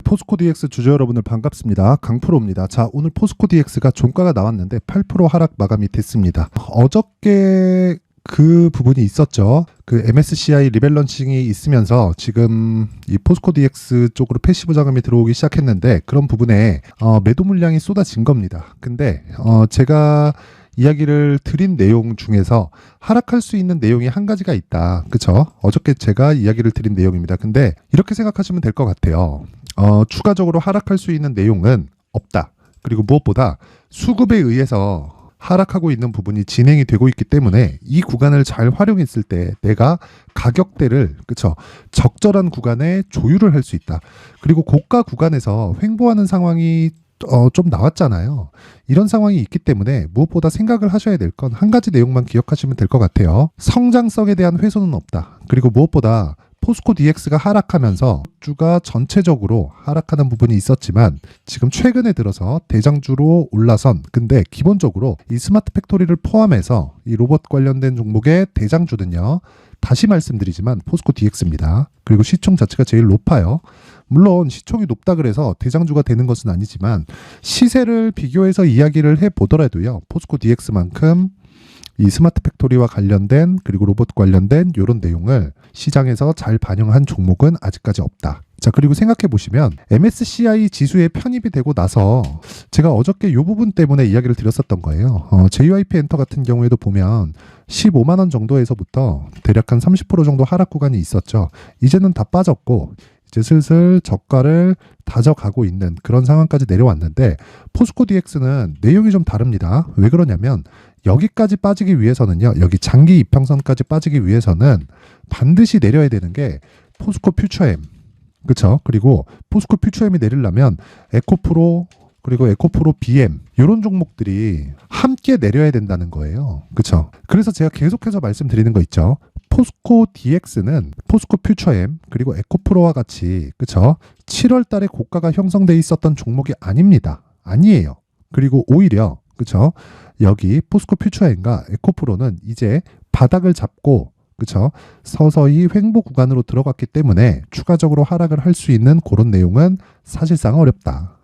포스코 DX 주주 여러분들 반갑습니다. 강프로입니다. 자, 오늘 포스코 DX가 종가가 나왔는데 8% 하락 마감이 됐습니다. 어저께 그 부분이 있었죠. 그 MSCI 리밸런싱이 있으면서 지금 이 포스코 DX 쪽으로 패시브 자금이 들어오기 시작했는데 그런 부분에 매도 물량이 쏟아진 겁니다. 근데 제가 이야기를 드린 내용 중에서 하락할 수 있는 내용이 한 가지가 있다. 그쵸? 어저께 제가 이야기를 드린 내용입니다. 근데 이렇게 생각하시면 될 것 같아요. 추가적으로 하락할 수 있는 내용은 없다. 그리고 무엇보다 수급에 의해서 하락하고 있는 부분이 진행이 되고 있기 때문에 이 구간을 잘 활용했을 때 내가 가격대를 그쵸 적절한 구간에 조율을 할 수 있다. 그리고 고가 구간에서 횡보하는 상황이 좀 나왔잖아요. 이런 상황이 있기 때문에 무엇보다 생각을 하셔야 될 건 한 가지 내용만 기억하시면 될 것 같아요. 성장성에 대한 훼손은 없다. 그리고 무엇보다 포스코 DX가 하락하면서 주가 전체적으로 하락하는 부분이 있었지만 지금 최근에 들어서 대장주로 올라선 근데 기본적으로 이 스마트 팩토리를 포함해서 이 로봇 관련된 종목의 대장주는요. 다시 말씀드리지만 포스코 DX입니다. 그리고 시총 자체가 제일 높아요. 물론 시총이 높다 그래서 대장주가 되는 것은 아니지만 시세를 비교해서 이야기를 해보더라도요. 포스코 DX만큼 이 스마트 팩토리와 관련된 그리고 로봇 관련된 이런 내용을 시장에서 잘 반영한 종목은 아직까지 없다. 자, 그리고 생각해 보시면 MSCI 지수에 편입이 되고 나서 제가 어저께 이 부분 때문에 이야기를 드렸었던 거예요. JYP 엔터 같은 경우에도 보면 15만 원 정도에서부터 대략 한 30% 정도 하락 구간이 있었죠. 이제는 다 빠졌고 이제 슬슬 저가를 다져가고 있는 그런 상황까지 내려왔는데 포스코 DX는 내용이 좀 다릅니다. 왜 그러냐면 여기까지 빠지기 위해서는요. 여기 장기 이평선까지 빠지기 위해서는 반드시 내려야 되는 게 포스코 퓨처엠. 그렇죠? 그리고 포스코 퓨처엠이 내리려면 에코프로 그리고 에코프로 BM 이런 종목들이 함께 내려야 된다는 거예요. 그렇죠? 그래서 제가 계속해서 말씀드리는 거 있죠. 포스코 DX는 포스코 퓨처엠 그리고 에코프로와 같이 그렇죠? 7월 달에 고가가 형성돼 있었던 종목이 아닙니다. 아니에요. 그리고 오히려 그렇죠? 여기 포스코 퓨처엠과 에코프로는 이제 바닥을 잡고 그렇죠? 서서히 횡보 구간으로 들어갔기 때문에 추가적으로 하락을 할 수 있는 그런 내용은 사실상 어렵다.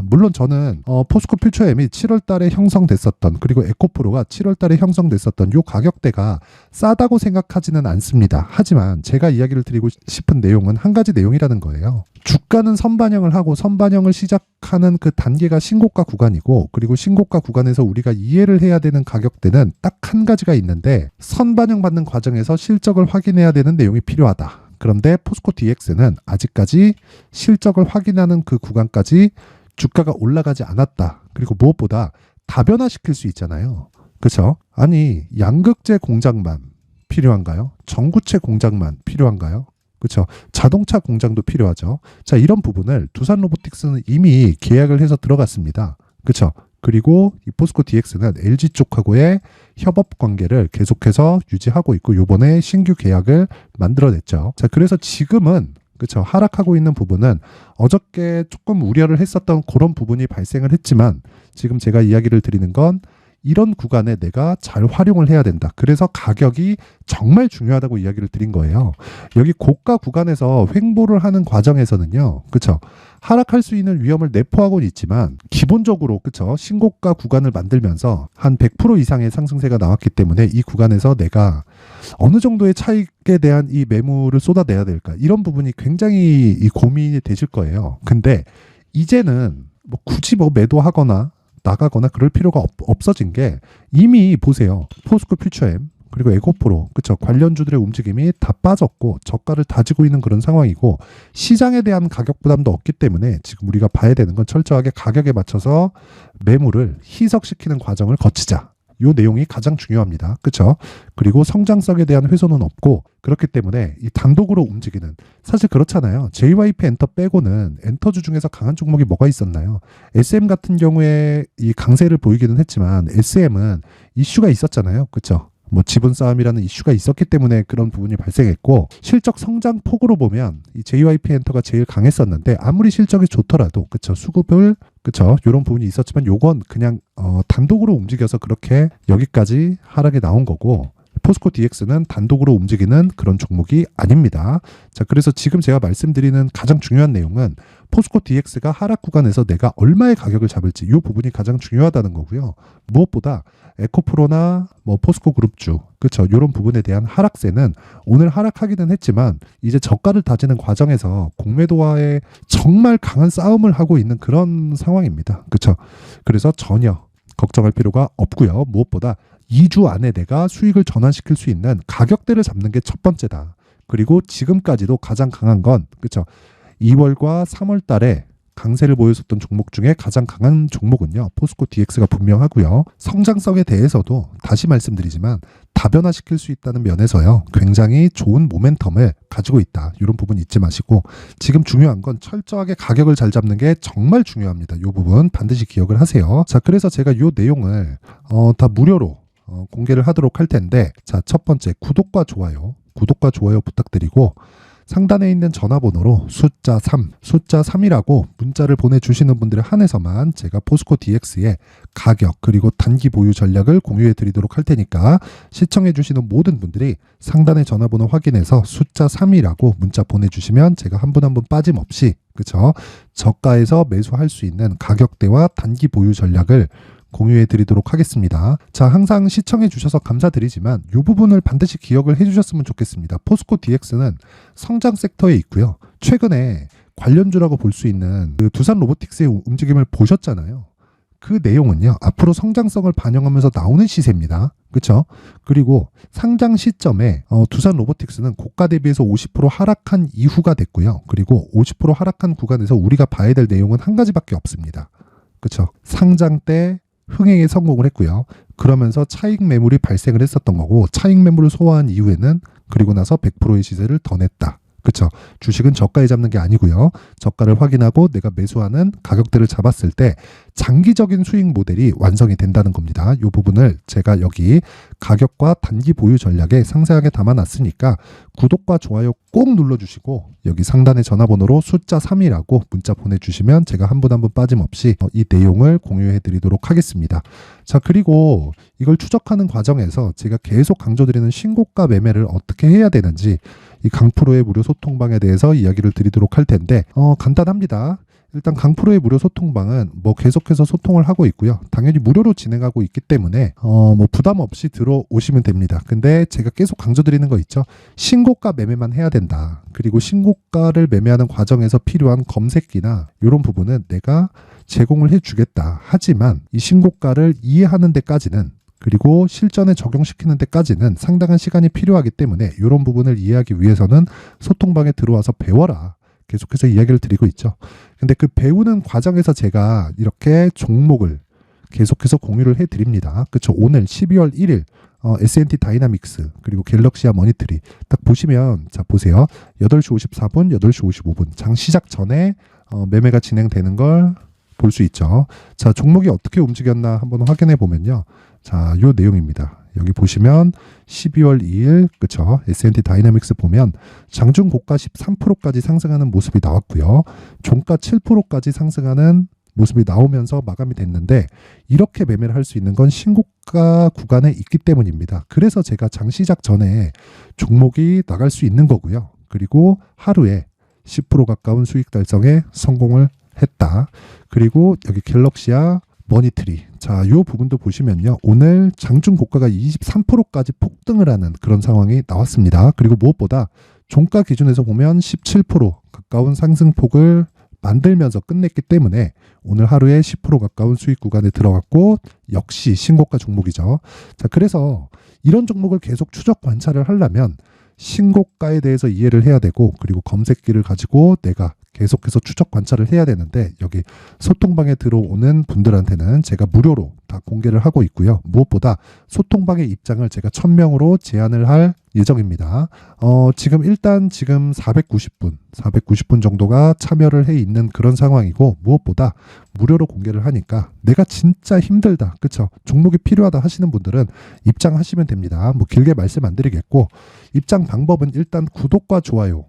물론 저는 포스코 퓨처엠이 7월 달에 형성됐었던 그리고 에코프로가 7월 달에 형성됐었던 요 가격대가 싸다고 생각하지는 않습니다. 하지만 제가 이야기를 드리고 싶은 내용은 한 가지 내용이라는 거예요. 주가는 선반영을 하고 선반영을 시작하는 그 단계가 신고가 구간이고 그리고 신고가 구간에서 우리가 이해를 해야 되는 가격대는 딱 한 가지가 있는데 선반영 받는 과정에서 실적을 확인해야 되는 내용이 필요하다. 그런데 포스코 DX는 아직까지 실적을 확인하는 그 구간까지 주가가 올라가지 않았다. 그리고 무엇보다 다변화시킬 수 있잖아요. 그렇죠? 아니 양극재 공장만 필요한가요? 전구체 공장만 필요한가요? 그렇죠? 자동차 공장도 필요하죠. 자, 이런 부분을 두산 로보틱스는 이미 계약을 해서 들어갔습니다. 그렇죠? 그리고 이 포스코 DX는 LG 쪽하고의 협업 관계를 계속해서 유지하고 있고 요번에 신규 계약을 만들어냈죠. 자, 그래서 지금은 그렇죠. 하락하고 있는 부분은 어저께 조금 우려를 했었던 그런 부분이 발생을 했지만 지금 제가 이야기를 드리는 건 이런 구간에 내가 잘 활용을 해야 된다. 그래서 가격이 정말 중요하다고 이야기를 드린 거예요. 여기 고가 구간에서 횡보를 하는 과정에서는요. 그렇죠? 하락할 수 있는 위험을 내포하고는 있지만 기본적으로 그렇죠? 신고가 구간을 만들면서 한 100% 이상의 상승세가 나왔기 때문에 이 구간에서 내가 어느 정도의 차익에 대한 이 매물을 쏟아내야 될까? 이런 부분이 굉장히 이 고민이 되실 거예요. 근데 이제는 뭐 굳이 뭐 매도하거나 나가거나 그럴 필요가 없어진 게 이미 보세요. 포스코 퓨처엠 그리고 에코프로 그쵸 관련주들의 움직임이 다 빠졌고 저가를 다지고 있는 그런 상황이고 시장에 대한 가격 부담도 없기 때문에 지금 우리가 봐야 되는 건 철저하게 가격에 맞춰서 매물을 희석시키는 과정을 거치자. 이 내용이 가장 중요합니다. 그렇죠? 그리고 성장성에 대한 훼손은 없고 그렇기 때문에 이 단독으로 움직이는 사실 그렇잖아요. JYP 엔터 빼고는 엔터주 중에서 강한 종목이 뭐가 있었나요? SM 같은 경우에 이 강세를 보이기는 했지만 SM은 이슈가 있었잖아요. 그렇죠? 뭐 지분 싸움이라는 이슈가 있었기 때문에 그런 부분이 발생했고 실적 성장 폭으로 보면 이 JYP 엔터가 제일 강했었는데 아무리 실적이 좋더라도 그쵸 수급을 그쵸 이런 부분이 있었지만 요건 그냥 단독으로 움직여서 그렇게 여기까지 하락이 나온 거고 포스코 DX는 단독으로 움직이는 그런 종목이 아닙니다. 자, 그래서 지금 제가 말씀드리는 가장 중요한 내용은 포스코 DX가 하락 구간에서 내가 얼마의 가격을 잡을지 이 부분이 가장 중요하다는 거고요. 무엇보다 에코프로나 뭐 포스코 그룹주, 그렇죠, 이런 부분에 대한 하락세는 오늘 하락하기는 했지만 이제 저가를 다지는 과정에서 공매도와의 정말 강한 싸움을 하고 있는 그런 상황입니다. 그렇죠. 그래서 전혀 걱정할 필요가 없고요. 무엇보다 2주 안에 내가 수익을 전환시킬 수 있는 가격대를 잡는 게 첫 번째다. 그리고 지금까지도 가장 강한 건, 그렇죠, 2월과 3월 달에 강세를 보였었던 종목 중에 가장 강한 종목은요, 포스코 DX가 분명하고요. 성장성에 대해서도 다시 말씀드리지만 다변화시킬 수 있다는 면에서요, 굉장히 좋은 모멘텀을 가지고 있다. 이런 부분 잊지 마시고, 지금 중요한 건 철저하게 가격을 잘 잡는 게 정말 중요합니다. 이 부분 반드시 기억을 하세요. 자, 그래서 제가 이 내용을 다 무료로 공개를 하도록 할 텐데, 자, 첫 번째 구독과 좋아요 부탁드리고, 상단에 있는 전화번호로 숫자 3이라고 문자를 보내주시는 분들에 한해서만 제가 포스코 DX의 가격 그리고 단기 보유 전략을 공유해 드리도록 할 테니까 시청해 주시는 모든 분들이 상단의 전화번호 확인해서 숫자 3이라고 문자 보내주시면 제가 한 분 한 분 빠짐없이, 그쵸, 저가에서 매수할 수 있는 가격대와 단기 보유 전략을 공유해 드리도록 하겠습니다. 자, 항상 시청해 주셔서 감사드리지만 이 부분을 반드시 기억을 해 주셨으면 좋겠습니다. 포스코 DX는 성장 섹터에 있고요. 최근에 관련주라고 볼 수 있는 그 두산 로보틱스의 움직임을 보셨잖아요. 그 내용은요, 앞으로 성장성을 반영하면서 나오는 시세입니다. 그렇죠? 그리고 상장 시점에 두산 로보틱스는 고가 대비해서 50% 하락한 이후가 됐고요. 그리고 50% 하락한 구간에서 우리가 봐야 될 내용은 한 가지밖에 없습니다. 그렇죠? 상장 때 흥행에 성공을 했고요. 그러면서 차익 매물이 발생을 했었던 거고, 차익 매물을 소화한 이후에는 그리고 나서 100%의 시세를 더 냈다. 그렇죠. 주식은 저가에 잡는 게 아니고요. 저가를 확인하고 내가 매수하는 가격대를 잡았을 때 장기적인 수익 모델이 완성이 된다는 겁니다. 이 부분을 제가 여기 가격과 단기 보유 전략에 상세하게 담아놨으니까 구독과 좋아요 꼭 눌러주시고, 여기 상단의 전화번호로 숫자 3이라고 문자 보내주시면 제가 한 분 한 분 빠짐없이 이 내용을 공유해 드리도록 하겠습니다. 자, 그리고 이걸 추적하는 과정에서 제가 계속 강조드리는 신고가 매매를 어떻게 해야 되는지 이 강프로의 무료 소통방에 대해서 이야기를 드리도록 할 텐데, 간단합니다. 일단 강프로의 무료 소통방은 뭐 계속해서 소통을 하고 있고요. 당연히 무료로 진행하고 있기 때문에 뭐 부담 없이 들어오시면 됩니다. 근데 제가 계속 강조드리는 거 있죠. 신고가 매매만 해야 된다. 그리고 신고가를 매매하는 과정에서 필요한 검색기나 이런 부분은 내가 제공을 해주겠다. 하지만 이 신고가를 이해하는 데까지는, 그리고 실전에 적용시키는 데까지는 상당한 시간이 필요하기 때문에 이런 부분을 이해하기 위해서는 소통방에 들어와서 배워라. 계속해서 이야기를 드리고 있죠. 근데 그 배우는 과정에서 제가 이렇게 종목을 계속해서 공유를 해드립니다. 그쵸? 오늘 12월 1일 S&T 다이나믹스 그리고 갤럭시아 머니트리 딱 보시면, 자, 보세요. 8시 54분, 8시 55분 장 시작 전에 매매가 진행되는 걸 볼 수 있죠. 자, 종목이 어떻게 움직였나 한번 확인해 보면요. 자, 요 내용입니다. 여기 보시면 12월 2일, 그쵸, S&T 다이나믹스 보면 장중 고가 13%까지 상승하는 모습이 나왔고요. 종가 7%까지 상승하는 모습이 나오면서 마감이 됐는데, 이렇게 매매를 할 수 있는 건 신고가 구간에 있기 때문입니다. 그래서 제가 장 시작 전에 종목이 나갈 수 있는 거고요. 그리고 하루에 10% 가까운 수익 달성에 성공을 했다. 그리고 여기 갤럭시아 머니트리, 자, 이 부분도 보시면요, 오늘 장중 고가가 23%까지 폭등을 하는 그런 상황이 나왔습니다. 그리고 무엇보다 종가 기준에서 보면 17% 가까운 상승폭을 만들면서 끝냈기 때문에 오늘 하루에 10% 가까운 수익 구간에 들어갔고, 역시 신고가 종목이죠. 자, 그래서 이런 종목을 계속 추적 관찰을 하려면 신고가에 대해서 이해를 해야 되고, 그리고 검색기를 가지고 내가 계속해서 추적 관찰을 해야 되는데, 여기 소통방에 들어오는 분들한테는 제가 무료로 다 공개를 하고 있고요. 무엇보다 소통방의 입장을 제가 1000명으로 제한을 할 예정입니다. 지금 490분 정도가 참여를 해 있는 그런 상황이고, 무엇보다 무료로 공개를 하니까 내가 진짜 힘들다, 그쵸, 종목이 필요하다 하시는 분들은 입장하시면 됩니다. 뭐 길게 말씀 안 드리겠고, 입장 방법은 일단 구독과 좋아요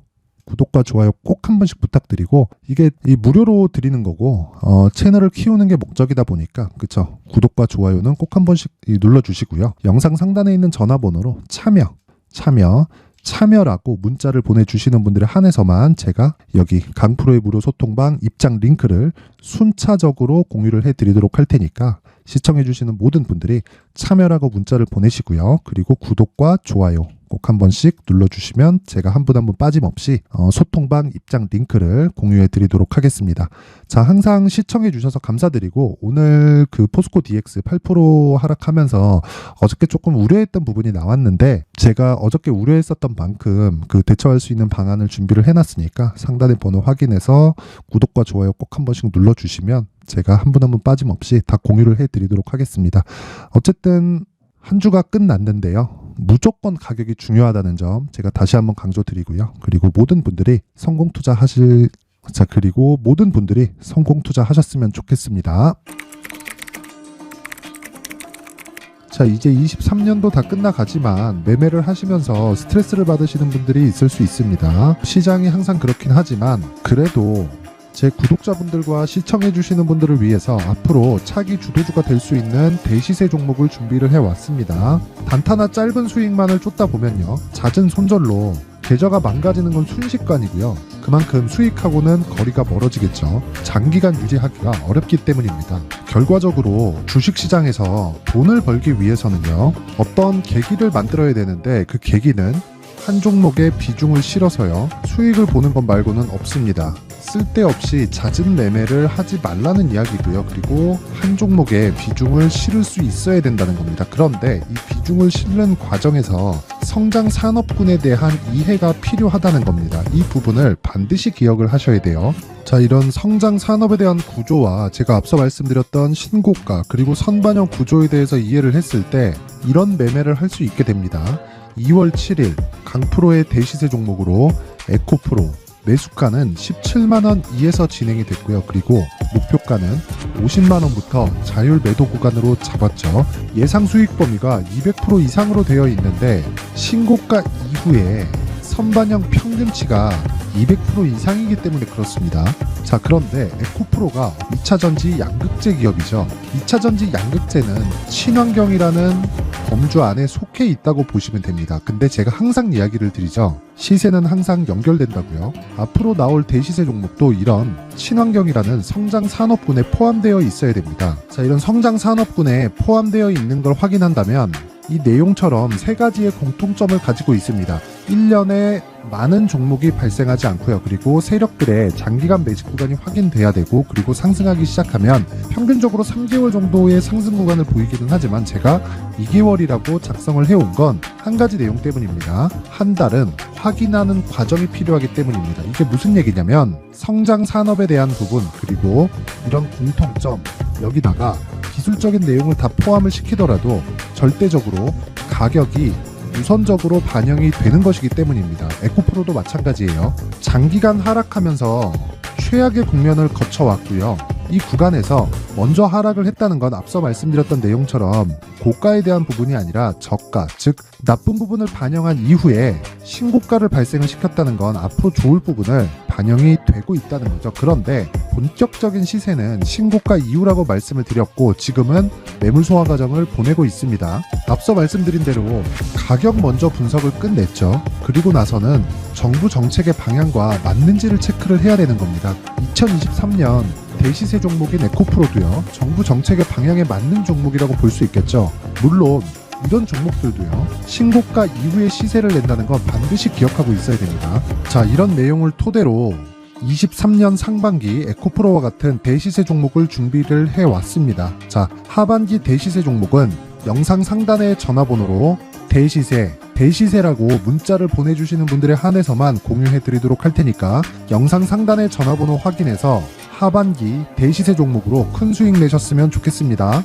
꼭 한 번씩 부탁드리고, 이게 이 무료로 드리는 거고 채널을 키우는 게 목적이다 보니까, 그쵸, 구독과 좋아요는 꼭 한 번씩 눌러주시고요. 영상 상단에 있는 전화번호로 참여 참여라고 문자를 보내주시는 분들에 한해서만 제가 여기 강프로의 무료 소통방 입장 링크를 순차적으로 공유를 해드리도록 할 테니까 시청해주시는 모든 분들이 참여라고 문자를 보내시고요. 그리고 구독과 좋아요 꼭 한 번씩 눌러주시면 제가 한 분 한 분 빠짐없이 소통방 입장 링크를 공유해 드리도록 하겠습니다. 자, 항상 시청해 주셔서 감사드리고 오늘 그 포스코 DX 8% 하락하면서 어저께 조금 우려했던 부분이 나왔는데 제가 어저께 우려했었던 만큼 그 대처할 수 있는 방안을 준비를 해놨으니까 상단의 번호 확인해서 구독과 좋아요 꼭 한 번씩 눌러주시면 제가 한 분 한 분 빠짐없이 다 공유를 해드리도록 하겠습니다. 어쨌든 한 주가 끝났는데요. 무조건 가격이 중요하다는 점 제가 다시 한번 강조드리고요. 그리고 모든 분들이 성공 투자하셨으면 좋겠습니다. 자, 이제 23년도 다 끝나가지만 매매를 하시면서 스트레스를 받으시는 분들이 있을 수 있습니다. 시장이 항상 그렇긴 하지만 그래도 제 구독자분들과 시청해주시는 분들을 위해서 앞으로 차기 주도주가 될 수 있는 대시세 종목을 준비를 해왔습니다. 단타나 짧은 수익만을 쫓다 보면요, 잦은 손절로 계좌가 망가지는 건 순식간이고요. 그만큼 수익하고는 거리가 멀어지겠죠. 장기간 유지하기가 어렵기 때문입니다. 결과적으로 주식시장에서 돈을 벌기 위해서는요, 어떤 계기를 만들어야 되는데 그 계기는 한 종목에 비중을 실어서요, 수익을 보는 것 말고는 없습니다. 쓸데없이 잦은 매매를 하지 말라는 이야기고요. 그리고 한 종목에 비중을 실을 수 있어야 된다는 겁니다. 그런데 이 비중을 실는 과정에서 성장 산업군에 대한 이해가 필요하다는 겁니다. 이 부분을 반드시 기억을 하셔야 돼요. 자, 이런 성장 산업에 대한 구조와 제가 앞서 말씀드렸던 신고가 그리고 선반영 구조에 대해서 이해를 했을 때 이런 매매를 할 수 있게 됩니다. 2월 7일 강프로의 대시세 종목으로 에코프로 매수가는 17만원 이에서 진행이 됐고요. 그리고 목표가는 50만원부터 자율 매도 구간으로 잡았죠. 예상 수익 범위가 200% 이상으로 되어 있는데 신고가 이후에 선반영 평균치가 200% 이상이기 때문에 그렇습니다. 자, 그런데 에코프로가 2차전지 양극재 기업이죠. 2차전지 양극재는 친환경이라는 범주 안에 속해 있다고 보시면 됩니다. 근데 제가 항상 이야기를 드리죠. 시세는 항상 연결된다고요. 앞으로 나올 대시세 종목도 이런 친환경이라는 성장 산업군에 포함되어 있어야 됩니다. 자, 이런 성장 산업군에 포함되어 있는 걸 확인한다면 이 내용처럼 세 가지의 공통점을 가지고 있습니다. 1년에 많은 종목이 발생하지 않고요. 그리고 세력들의 장기간 매집 구간이 확인돼야 되고, 그리고 상승하기 시작하면 평균적으로 3개월 정도의 상승 구간을 보이기는 하지만 제가 2개월이라고 작성을 해온 건 한 가지 내용 때문입니다. 한 달은 확인하는 과정이 필요하기 때문입니다. 이게 무슨 얘기냐면 성장 산업에 대한 부분 그리고 이런 공통점, 여기다가 기술적인 내용을 다 포함을 시키더라도 절대적으로 가격이 우선적으로 반영이 되는 것이기 때문입니다. 에코프로도 마찬가지예요. 장기간 하락하면서 최악의 국면을 거쳐왔고요. 이 구간에서 먼저 하락을 했다는 건 앞서 말씀드렸던 내용처럼 고가에 대한 부분이 아니라 저가, 즉 나쁜 부분을 반영한 이후에 신고가를 발생을 시켰다는 건 앞으로 좋을 부분을 반영이 되고 있다는 거죠. 그런데 본격적인 시세는 신고가 이후라고 말씀을 드렸고 지금은 매물 소화 과정을 보내고 있습니다. 앞서 말씀드린 대로 가격 먼저 분석을 끝냈죠. 그리고 나서는 정부 정책의 방향과 맞는지를 체크를 해야 되는 겁니다. 2023년 대시세 종목인 에코프로도요, 정부 정책의 방향에 맞는 종목이라고 볼 수 있겠죠. 물론 이런 종목들도요, 신고가 이후에 시세를 낸다는 건 반드시 기억하고 있어야 됩니다. 자, 이런 내용을 토대로 23년 상반기 에코프로와 같은 대시세 종목을 준비를 해왔습니다. 자, 하반기 대시세 종목은 영상 상단의 전화번호로 대시세라고 문자를 보내주시는 분들에 한해서만 공유해드리도록 할 테니까 영상 상단의 전화번호 확인해서 하반기 대시세 종목으로 큰 수익 내셨으면 좋겠습니다.